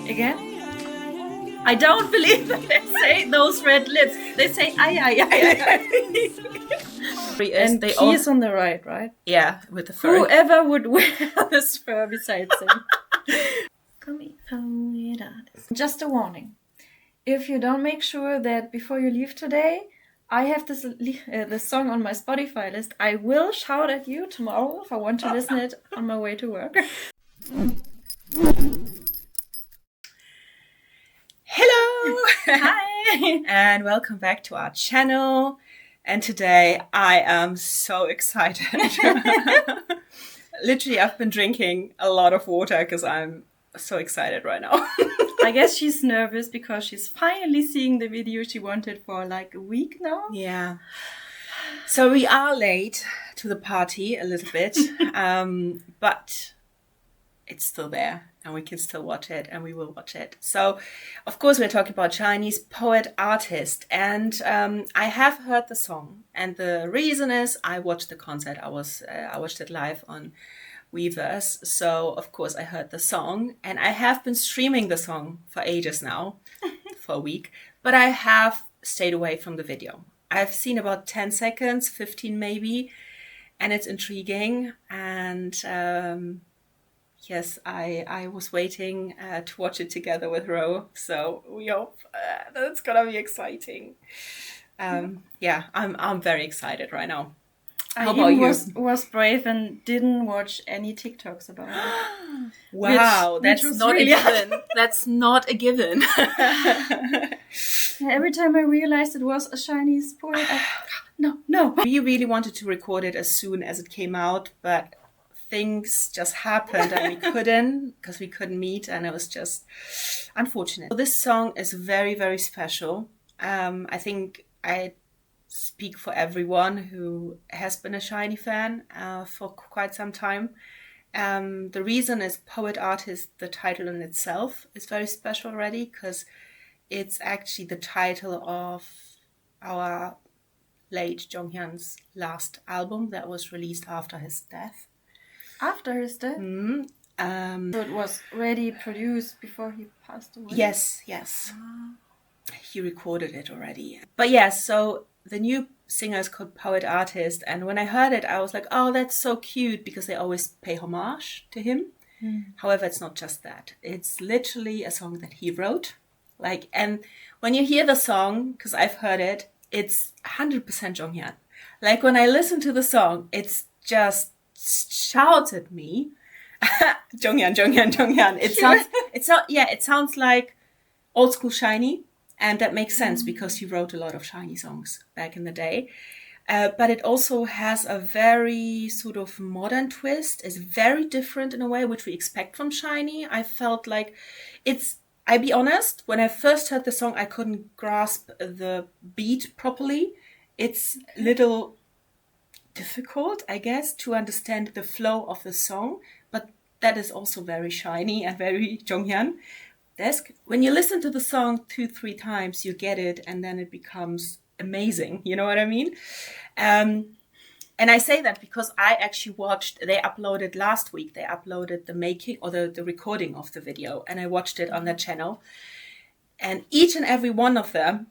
Again? I don't believe that they say those red lips. They say ay ay ay ay. And they he is on the right? Yeah, with the fur. Whoever would wear this fur besides him. Just a warning. If you don't make sure that before you leave today, I have this song on my Spotify list, I will shout at you tomorrow if I want to listen it on my way to work. Hello! Hi! And welcome back to our channel. And today I am so excited. Literally, I've been drinking a lot of water because I'm so excited right now. I guess she's nervous because she's finally seeing the video she wanted for like a week now. Yeah. So we are late to the party a little bit, but it's still there and we can still watch it and we will watch it. So, of course, we're talking about Chinese poet artist, and I have heard the song, and the reason is I watched the concert. I watched it live on Weverse, so of course I heard the song, and I have been streaming the song for ages now, for a week, but I have stayed away from the video. I've seen about 10 seconds, 15 maybe, and it's intriguing, and yes, I was waiting to watch it together with Ro, so we hope that it's gonna be exciting. Yeah, I'm very excited right now. How about you? Was brave and didn't watch any TikToks about it. Wow, that's not really a given. That's not a given. Every time I realized it was a Chinese poet, no. We really wanted to record it as soon as it came out, but things just happened and we couldn't because we couldn't meet, and it was just unfortunate. So this song is very, very special. I think I speak for everyone who has been a SHINee fan for quite some time. The reason is poet artist. The title in itself is very special already because it's actually the title of our late Jonghyun's last album that was released after his death. After his death? Mm-hmm. So it was already produced before he passed away? Yes. He recorded it already. But yes, so the new singer is called Poet Artist, and when I heard it, I was like, oh, that's so cute, because they always pay homage to him. However, it's not just that. It's literally a song that he wrote. And when you hear the song, because I've heard it, it's 100% Jonghyun. Like, when I listen to the song, it's just shouts at me. Jonghyun. It sounds like old school SHINee. And that makes sense because he wrote a lot of SHINee songs back in the day. But it also has a very sort of modern twist. It's very different in a way, which we expect from SHINee. I felt like I'll be honest, when I first heard the song, I couldn't grasp the beat properly. It's a little difficult, I guess, to understand the flow of the song. But that is also very SHINee and very Jonghyun. When you listen to the song 2-3 times, you get it, and then it becomes amazing. You know what I mean? And I say that because I actually they uploaded last week, they uploaded the making or the recording of the video, and I watched it on their channel. And each and every one of them,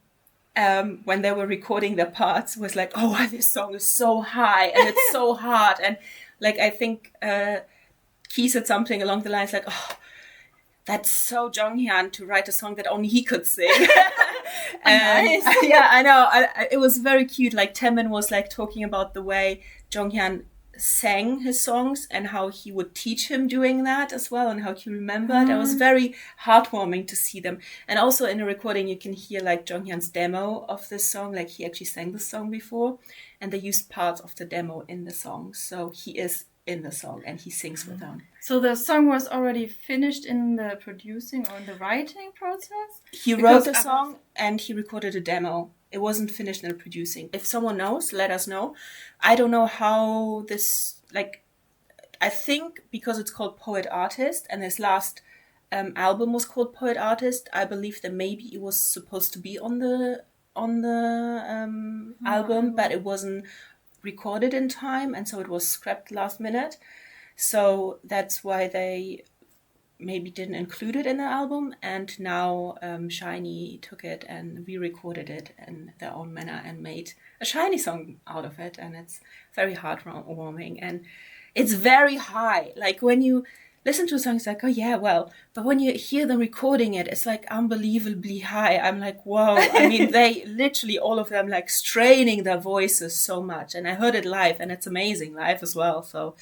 when they were recording their parts, was like, oh, this song is so high, and it's so hard. And I think Key said something along the lines like, oh, that's so Jonghyun to write a song that only he could sing. Nice. Yeah, I know. It was very cute. Taemin was talking about the way Jonghyun sang his songs and how he would teach him doing that as well, and how he remembered. It was very heartwarming to see them. And also in the recording, you can hear Jonghyun's demo of this song. He actually sang the song before, and they used parts of the demo in the song. So he is in the song and he sings with them. So the song was already finished in the producing or in the writing process? He wrote the song and he recorded a demo. It wasn't finished in the producing. If someone knows, let us know. I don't know how this, I think because it's called Poet Artist and his last album was called Poet Artist, I believe that maybe it was supposed to be on the album, but it wasn't recorded in time, and so it was scrapped last minute. So that's why they maybe didn't include it in the album, and now SHINee took it and re-recorded it in their own manner and made a SHINee song out of it, and it's very heartwarming and it's very high. Like when you listen to a song, it's like, oh yeah, well, but when you hear them recording it, it's like unbelievably high. I'm like, whoa. I mean, they literally, all of them, like straining their voices so much. And I heard it live, and it's amazing live as well. So,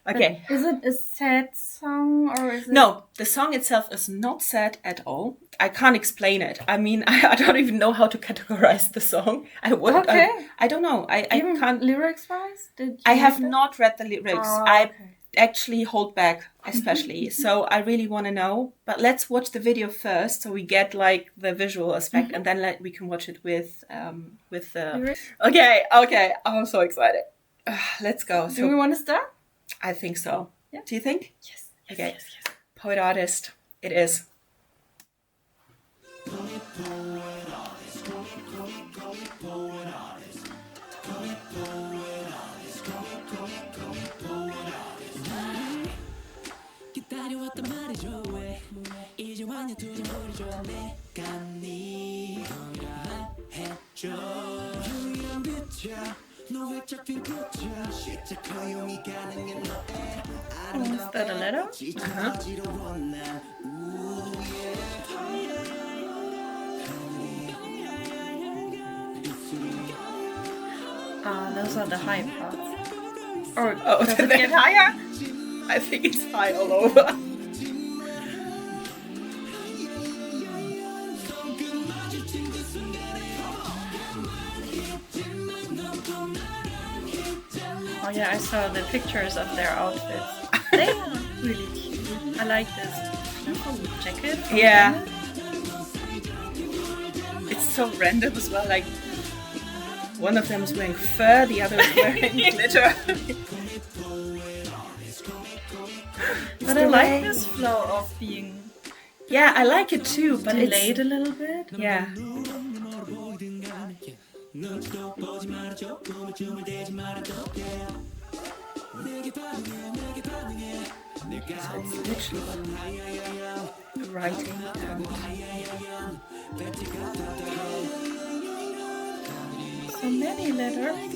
okay. But is it a sad song, or is it... No, the song itself is not sad at all. I can't explain it. I mean, I don't even know how to categorize the song. I don't know. I can't. Lyrics-wise? I have not read the lyrics. Oh, I actually hold back, especially. So I really want to know. But let's watch the video first, so we get like the visual aspect, and then we can watch it with the. Lyrics? Okay. I'm so excited. Let's go. Do we want to start? I think so. Yeah. Do you think? Yes. Okay. Yes. Poet artist. It is. 기다려왔단 말이죠 왜 이제 완전 두지 모르죠 내가 네 말해줘 유일한 빛이야 너의 잡힌 끝이야 실제 허용이 가능해 너의 Is that a letter? Those are the high parts. Or does it get higher? I think it's high all over. Oh yeah, I saw the pictures of their outfits. They are really cute. I like this jacket. Yeah. It's so random as well. Like one of them is wearing fur, the other is wearing glitter. But I like this flow of being Yeah, I like it too, but delayed a little bit. Yeah. So it's literally writing and So many letters.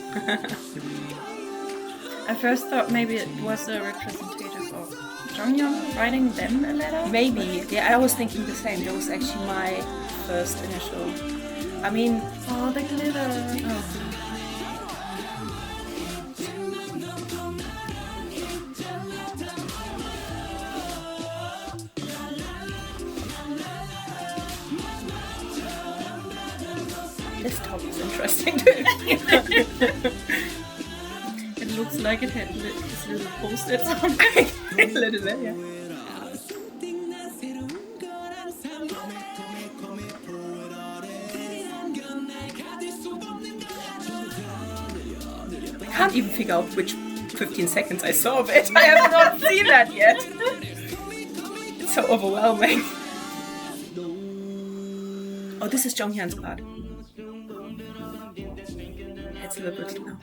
I first thought maybe it was a representative of Jonghyun writing them a letter. maybe. Yeah, I was thinking the same. That was actually my first initial. I mean, Oh, the glitter. this top is interesting too. It looks like it had this little post-its on it. A little bit, yeah. I can't even figure out which 15 seconds I saw of it. I have not seen that yet. It's so overwhelming. Oh, this is Jonghyun's part. It's a little bit slow.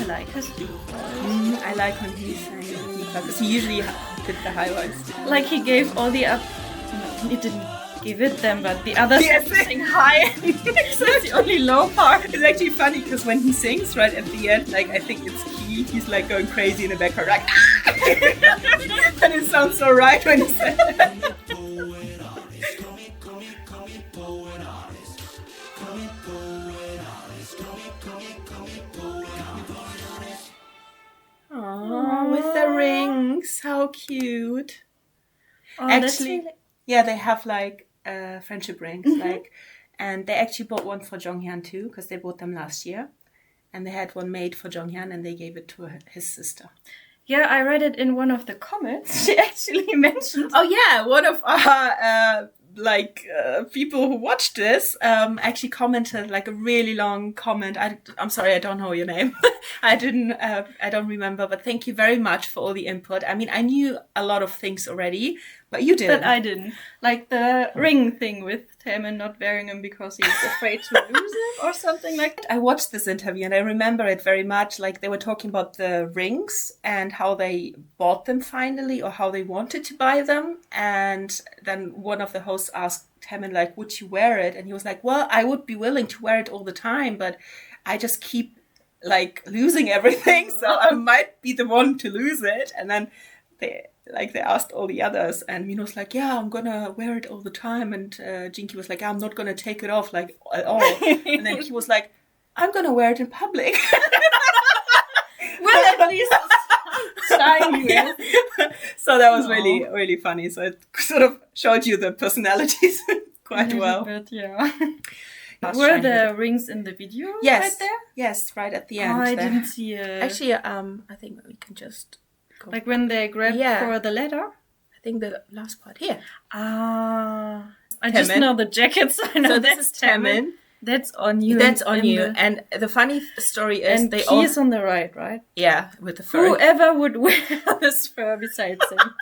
I like his I like when he's saying because he usually did the high voice. like he gave all the up. No, he didn't give it them, but the others Yes. have to sing high. So it's the only low part. It's actually funny because when he sings right at the end, like I think it's key, he's like going crazy in the background, like and it sounds so right when he says that. Oh, with the rings, how cute! Oh, that's Actually, really- yeah, they have like friendship rings, like, and they actually bought one for Jonghyun too because they bought them last year, and they had one made for Jonghyun and they gave it to his sister. Yeah, I read it in one of the comments. She actually mentioned. Oh yeah, one of our people who watched this actually commented like a really long comment. I'm sorry, I don't know your name. I don't remember, but thank you very much for all the input. I mean, I knew a lot of things already, But you did. But I didn't. Like the ring thing with Taemin not wearing them because he's afraid to lose him or something like that. I watched this interview and I remember it very much. Like they were talking about the rings and how they bought them finally or how they wanted to buy them. And then one of the hosts asked Taemin, like, would you wear it? And he was like, well, I would be willing to wear it all the time, but I just keep like losing everything. So I might be the one to lose it. And then they asked all the others, and Minho's like, yeah, I'm gonna wear it all the time, and Jinki was like, I'm not gonna take it off like at all. And then he was like, I'm gonna wear it in public. Well, at least shiny. Yeah. So that was really, really funny. So it sort of showed you the personalities quite well. Bit, yeah. Were the rings in the video right there? Yes, right at the end. Oh, I there. didn't see it. Actually, I think we can just go. Like when they grabbed for the letter? I think the last part here. I Taemin. just know the jackets. I know So that's this is Taemin. That's Onew. That's Onew. And the funny story is and they he all... is on the right? Yeah, with the fur. Whoever would wear this fur besides him?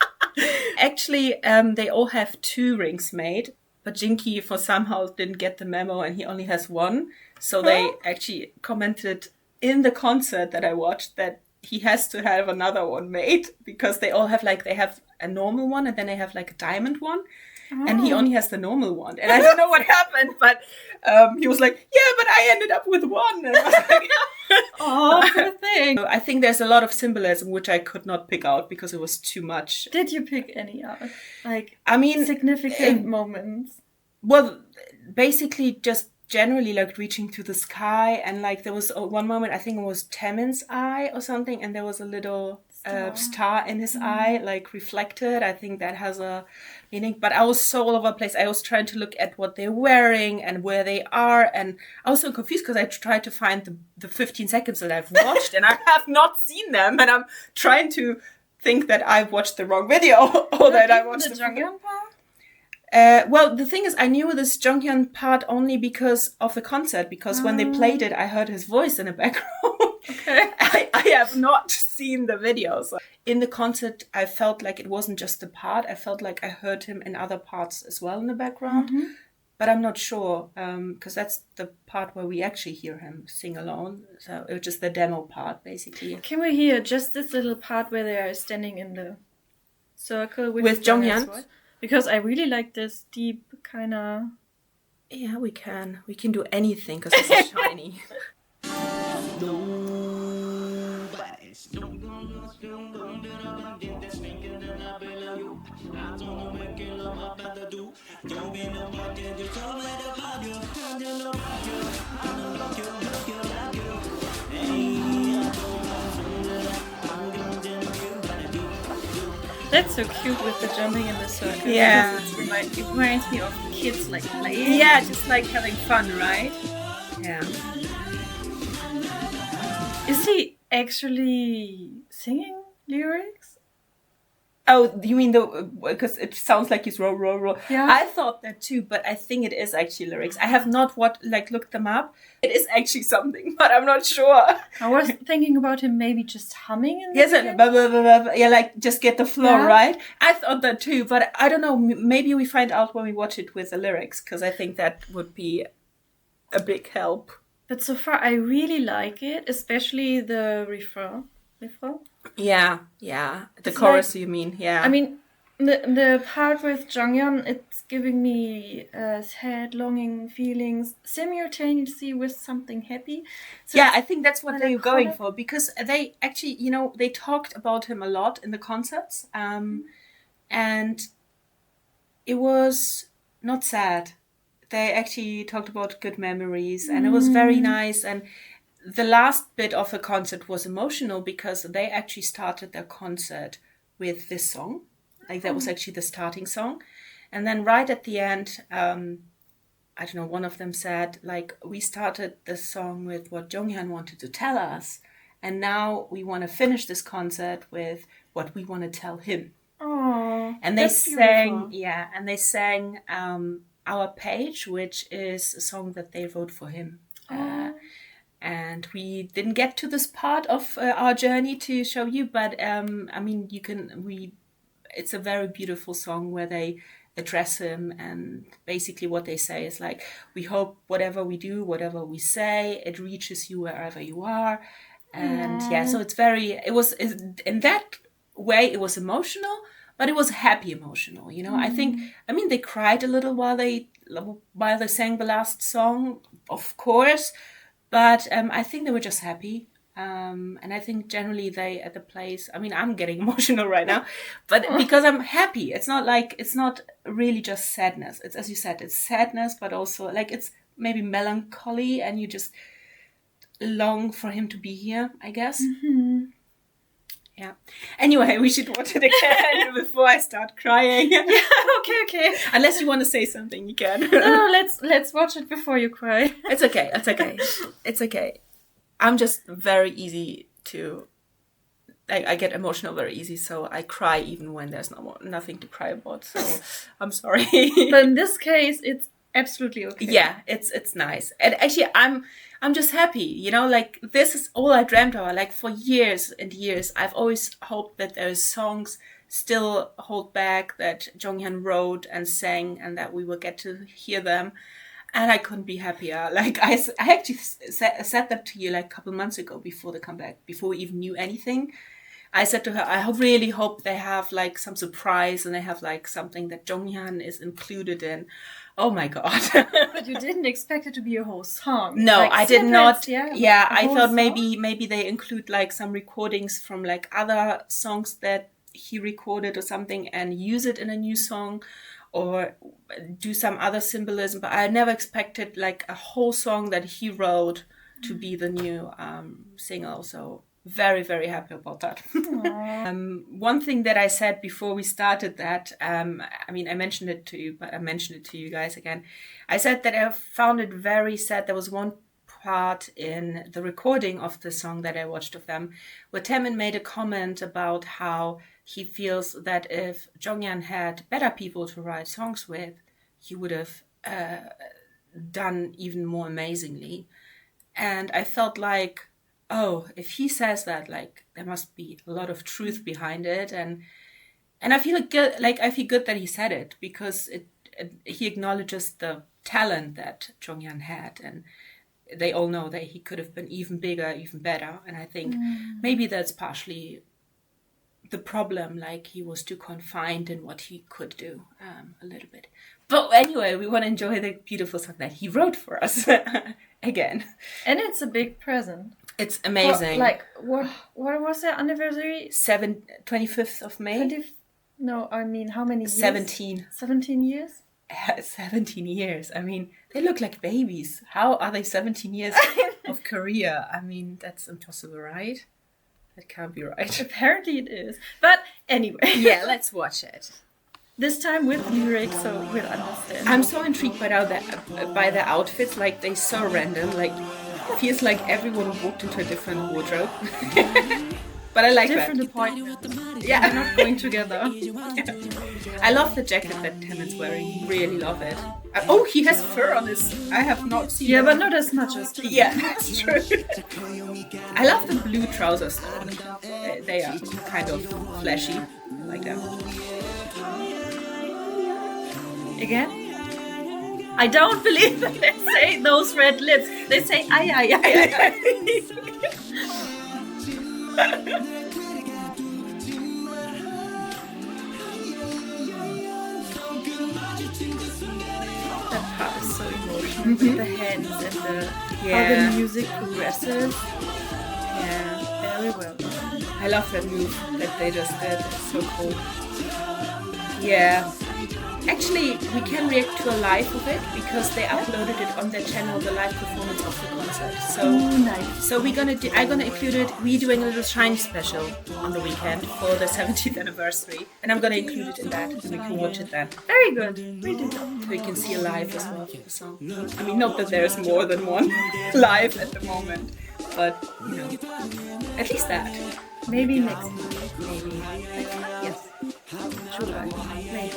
Actually, they all have 2 rings made, but Jinki for somehow didn't get the memo and he only has 1. So they actually commented in the concert that I watched that he has to have another one made because they all have they have a normal one and then they have like a diamond one. And he only has the normal one. And I don't know what happened, but he was like, yeah, but I ended up with 1. And I was like, oh, poor thing. I think there's a lot of symbolism which I could not pick out because it was too much. Did you pick any out? Like, I mean, significant moments? Well, basically just generally like reaching to the sky. And like there was one moment, I think it was Taemin's eye or something. And there was a little star in his eye, like reflected. I think that has a meaning. But I was so all over the place. I was trying to look at what they're wearing and where they are. And I was so confused because I tried to find the 15 seconds that I've watched and I have not seen them. And I'm trying to think that I've watched the wrong video or that I watched the Jonghyun part? Well, the thing is, I knew this Jonghyun part only because of the concert, because when they played it, I heard his voice in the background. Okay. I have not seen the video. So in the concert, I felt like it wasn't just the part. I felt like I heard him in other parts as well in the background. Mm-hmm. But I'm not sure, because that's the part where we actually hear him sing alone. So it was just the demo part, basically. Can we hear just this little part where they are standing in the circle with Jonghyun? Because I really like this deep kind of... Yeah, we can. We can do anything because this is SHINee. That's so cute with the jumping in the circle. Yeah. It reminds me of kids like playing. Yeah, just like having fun, right? Yeah. Is he actually singing lyrics? Oh, you mean because it sounds like he's roll. Yeah. I thought that too, but I think it is actually lyrics. I have not looked them up. It is actually something, but I'm not sure. I was thinking about him maybe just humming in the Yes, blah, blah, blah, blah, yeah, like just get the flow right. I thought that too, but I don't know. Maybe we find out when we watch it with the lyrics, because I think that would be a big help. But so far, I really like it, especially the refrain. Yeah. The chorus, you mean? Yeah. I mean, the part with Jonghyun, it's giving me sad, longing feelings simultaneously with something happy. So yeah, I think that's what they're going for, because they actually, they talked about him a lot in the concerts, and it was not sad. They actually talked about good memories, and it was very nice. And the last bit of the concert was emotional because they actually started their concert with this song. Like that was actually the starting song. And then right at the end, I don't know, one of them said, like, we started the song with what Jonghyun wanted to tell us. And now we want to finish this concert with what we want to tell him. Oh, and they sang, and they sang Our Page, which is a song that they wrote for him. And we didn't get to this part of our journey to show you, but I mean, we it's a very beautiful song where they address him, and basically what they say is like, we hope whatever we do, whatever we say, it reaches you wherever you are. And so it was in that way, it was emotional, but it was happy emotional, you know. I mean, they cried a little while they sang the last song, of course, but I think they were just happy. And I think generally they at the place, I mean, I'm getting emotional right now, but because I'm happy. It's not really just sadness. It's, as you said, it's sadness, but also like it's maybe melancholy, and you just long for him to be here, I guess. Yeah. Anyway, we should watch it again before I start crying. Yeah, okay. Unless you want to say something, you can. No, let's watch it before you cry. It's okay. I'm just very easy to... I get emotional very easy, so I cry even when there's nothing to cry about. So I'm sorry. But in this case, it's absolutely okay. Yeah, it's nice. And actually, I'm just happy, you know, like this is all I dreamt about. Like for years and years, I've always hoped that there's songs still hold back that Jonghyun wrote and sang, and that we will get to hear them. And I couldn't be happier. Like I actually said that to you like a couple months ago before the comeback, before we even knew anything. I said to her, I really hope they have like some surprise and they have like something that Jonghyun is included in. Oh my God. But you didn't expect it to be a whole song. No, like I did not. Yeah, I thought maybe they include like some recordings from like other songs that he recorded or something and use it in a new song, or do some other symbolism. But I never expected like a whole song that he wrote to be the new single. So very, very happy about that. One thing that I said before we started that, I mean, I mentioned it to you, but I mentioned it to you guys again. I said that I found it very sad. There was one part in the recording of the song that I watched of them where Taemin made a comment about how he feels that if Jonghyun had better people to write songs with, he would have done even more amazingly. And I felt like, oh, if he says that, like there must be a lot of truth behind it, and I feel good. Like I feel good that he said it, because he acknowledges the talent that Jonghyun had, and they all know that he could have been even bigger, even better. And I think maybe that's partially the problem. Like he was too confined in what he could do a little bit. But anyway, we want to enjoy the beautiful song that he wrote for us again, and it's a big present. It's amazing. What was their anniversary? 25th of May? No, I mean, how many years? 17. 17 years? 17 years. I mean, they look like babies. How are they 17 years of career? I mean, that's impossible, right? That can't be right. Apparently it is. But anyway. Yeah, let's watch it. This time with lyrics, so we'll understand. I'm so intrigued by the outfits. Like, they're so random. Like, it feels like everyone walked into a different wardrobe. But I like different that. Appointment. Yeah. They're not going together. Yeah. I love the jacket that Taemin's wearing. Really love it. Oh, he has fur on his... I have not seen Yeah, it. but not as much as... Yeah, that's true. I love the blue trousers though. They are kind of flashy. I like them. Again? I don't believe that they say those red lips. They say ay ay ay ay. That part is so emotional. The hands and how the music progresses. Yeah, very well done. I love that move that they just did. It's so cool. Yeah. Actually, we can react to a live of it because they uploaded it on their channel, the live performance of the concert. So nice. So I'm gonna include it. We're doing a little SHINee special on the weekend for the 70th anniversary, and I'm gonna include it in that, and we can watch it then. Very good. We do that. So we can see a live as well for the song. I mean, not that there's more than one live at the moment, but you know, at least that. Maybe next week. Maybe. Yes. July. Maybe.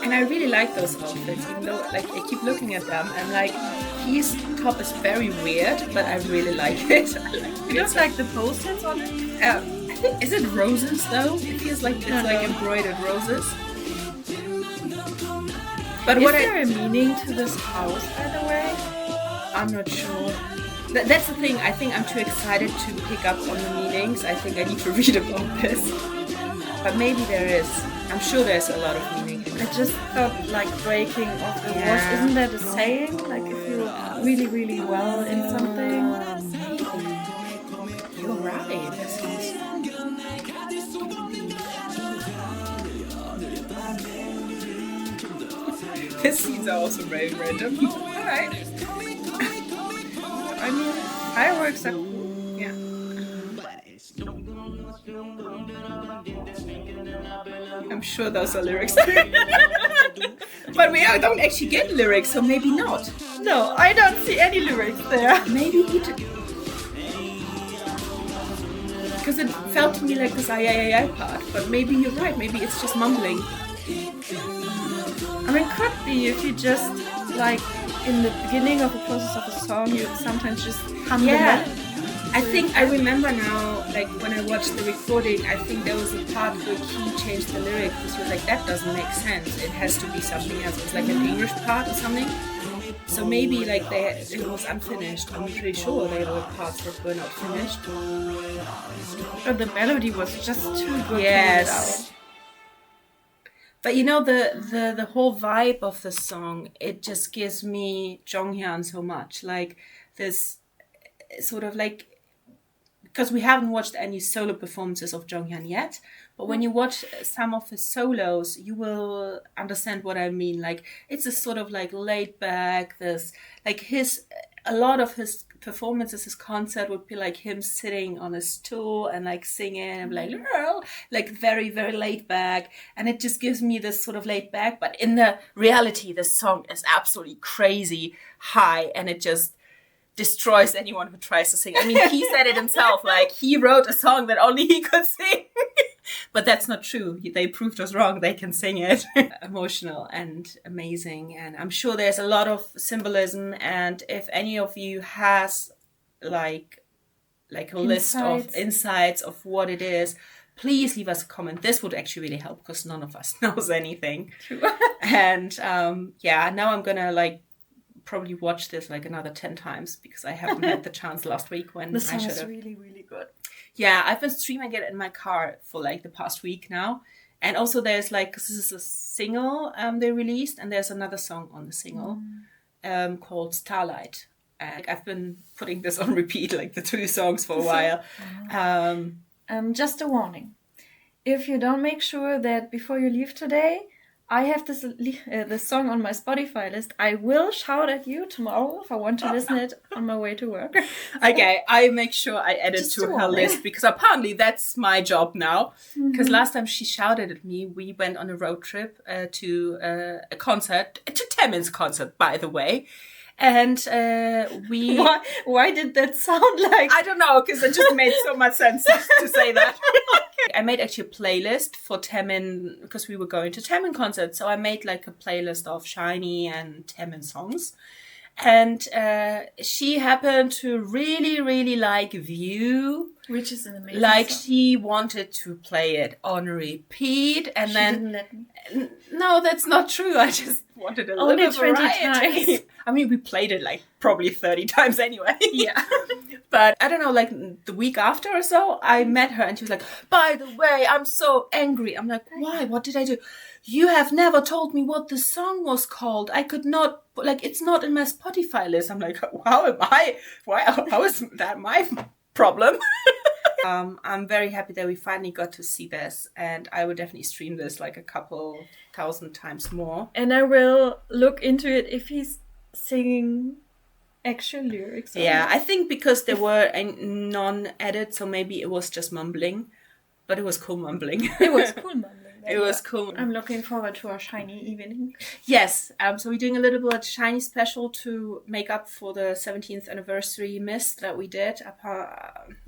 And I really like those outfits, even though like I keep looking at them and like his top is very weird, but I really like it. I like You don't like the post-its on it? I think, is it roses though? It feels like it's like embroidered roses. But Is there a meaning to this house, by the way? I'm not sure. That's the thing. I think I'm too excited to pick up on the meanings. I think I need to read about this. But maybe there is. I'm sure there's a lot of meaning. I just felt like breaking off the walls. Isn't that a saying? Like if you're really, really well in something? You're right. His scenes are also very random. Alright. I mean, fireworks are cool. Yeah. I'm sure those are lyrics. But we don't actually get lyrics, so maybe not. No, I don't see any lyrics there. Maybe he did. Because it felt to me like this ay part, but maybe you're right, maybe it's just mumbling. I mean, could be if you just, like, in the beginning of the process of a song, you sometimes just hum the melody. I think I remember now, like when I watched the recording, I think there was a part where he changed the lyric because he was like, that doesn't make sense. It has to be something else. It was like an English part or something. So maybe like it was unfinished. I'm pretty sure there were parts that were not finished. But the melody was just too good. Yes. But you know, the whole vibe of the song, it just gives me Jonghyun so much. Like this sort of like, because we haven't watched any solo performances of Jonghyun yet, but when you watch some of his solos, you will understand what I mean. Like it's a sort of like laid back, this like a lot of his performances, his concert would be like him sitting on a stool and like singing and like very, very laid back. And it just gives me this sort of laid back, but in the reality, this song is absolutely crazy high and it just destroys anyone who tries to sing. I mean, he said it himself, like he wrote a song that only he could sing. But that's not true. They proved us wrong. They can sing it. Emotional and amazing. And I'm sure there's a lot of symbolism. And if any of you has like a list of insights of what it is, please leave us a comment. This would actually really help because none of us knows anything. True. And now I'm going to like probably watch this like another 10 times because I haven't had the chance last week when the song I should is have. really, really good. Yeah, I've been streaming it in my car for like the past week now. And also there's like, this is a single they released and there's another song on the single called Starlight. And I've been putting this on repeat, like the two songs for a while. Just a warning. If you don't make sure that before you leave today, I have this song on my Spotify list. I will shout at you tomorrow if I want to listen it on my way to work. Okay, I make sure I add it to her list because apparently that's my job now. Because last time she shouted at me, we went on a road trip to a concert, to Taemin's concert, by the way. And we... Why did that sound like... I don't know, because it just made so much sense to say that. I made actually a playlist for Taemin, because we were going to Taemin concerts. So I made like a playlist of SHINee and Taemin songs. And she happened to really, really like View. Which is an amazing Like song. she wanted to play it on repeat. And She then... didn't let me. No, that's not true. I just wanted a Only little 20 variety. times. I mean, we played it like probably 30 times anyway. Yeah. But I don't know, like the week after or so, I met her and she was like, by the way, I'm so angry. I'm like, why? What did I do? You have never told me what the song was called. I could not, like, it's not in my Spotify list. I'm like, how am I? How is that my problem? I'm very happy that we finally got to see this, and I would definitely stream this like a couple thousand times more. And I will look into it if he's singing actual lyrics. Yeah, I think because there were a non-edit, so maybe it was just mumbling, but it was cool mumbling. It was cool, man. It was cool. I'm looking forward to our SHINee evening. Yes, so we're doing a little bit of SHINee special to make up for the 17th anniversary miss that we did.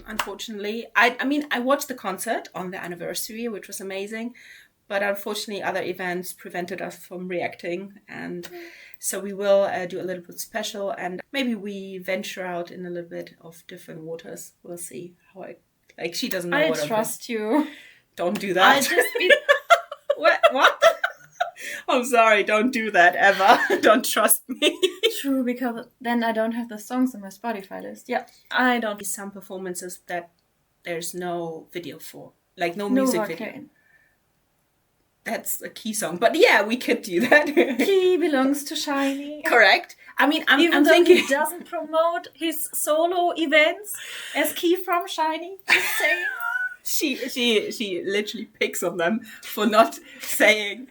Unfortunately, I mean, I watched the concert on the anniversary, which was amazing, but unfortunately other events prevented us from reacting, and so we will do a little bit special, and maybe we venture out in a little bit of different waters. We'll see how she doesn't know I what trust you. Don't do that. I just be... What? I'm sorry, don't do that ever. Don't trust me. True, because then I don't have the songs on my Spotify list. Yeah, I don't. Some performances that there's no video for, like no music video. That's a Key song, but yeah, we could do that. Key belongs to SHINee. Correct. I mean, Even I'm though thinking he doesn't promote his solo events as Key from SHINee. Just saying. She literally picks on them for not saying,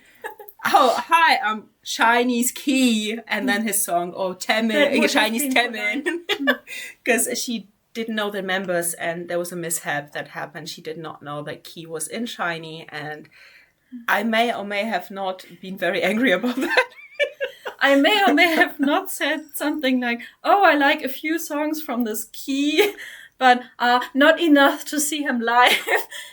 "Oh, hi, I'm SHINee's Key," and then his song, "Oh, Taemin, SHINee's Taemin," because she didn't know the members, and there was a mishap that happened. She did not know that Key was in SHINee, and I may or may have not been very angry about that. I may or may have not said something like, "Oh, I like a few songs from this Key, but not enough to see him live."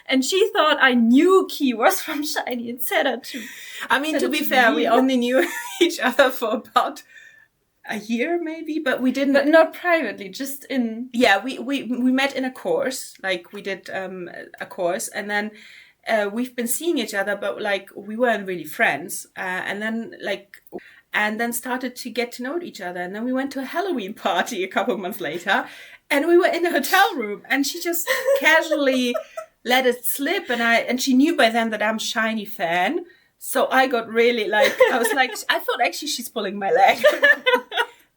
And she thought I knew Key was from SHINee and said it to. I mean, to be fair, we only knew each other for about a year, maybe, but we didn't. But not privately, just in. Yeah, we met in a course. Like, we did a course, and then we've been seeing each other, but like we weren't really friends. And then started to get to know each other. And then we went to a Halloween party a couple of months later, and we were in a hotel room, and she just casually let it slip. And she knew by then that I'm a SHINee fan. So I got really I thought actually she's pulling my leg.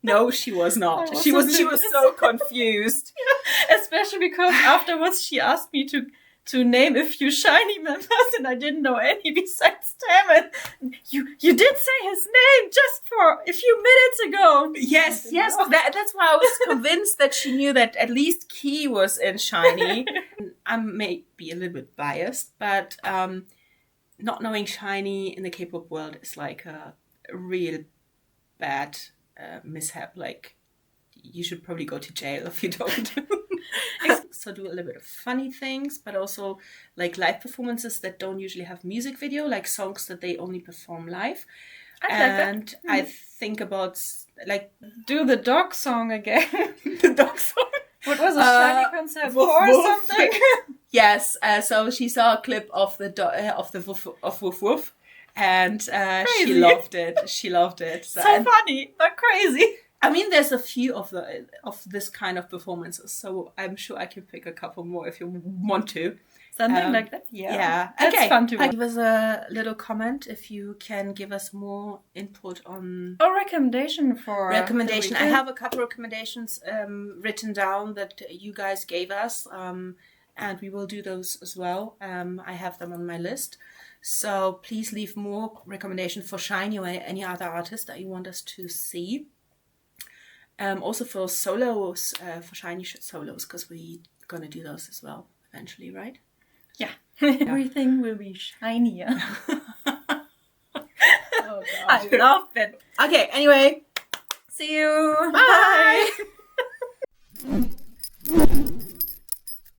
No, she was not. She was so confused. Yeah, especially because afterwards she asked me to name a few SHINee members, and I didn't know any besides Taemin. You did say his name just for a few minutes ago. Yes. That's why I was convinced that she knew that at least Key was in SHINee. I may be a little bit biased, but not knowing SHINee in the K-pop world is like a real bad mishap. Like, you should probably go to jail if you don't. So do a little bit of funny things, but also like live performances that don't usually have music video, like songs that they only perform live. And I think about like do the dog song again. The dog song. What was a SHINee concert or something? Yes. So she saw a clip of of Woof Woof, and she loved it. She loved it. So funny, but crazy. I mean, there's a few of this kind of performances, so I'm sure I can pick a couple more if you want to. Something like that? Yeah. That's fun to watch. Give us a little comment if you can give us more input on... Or recommendation for... Recommendation. I have a couple of recommendations written down that you guys gave us, and we will do those as well. I have them on my list. So please leave more recommendations for SHINee or any other artist that you want us to see. Also for solos, for SHINee solos, because we're going to do those as well eventually, right? Yeah. Everything will be shinier. Oh, I love it. Okay, anyway. See you. Bye.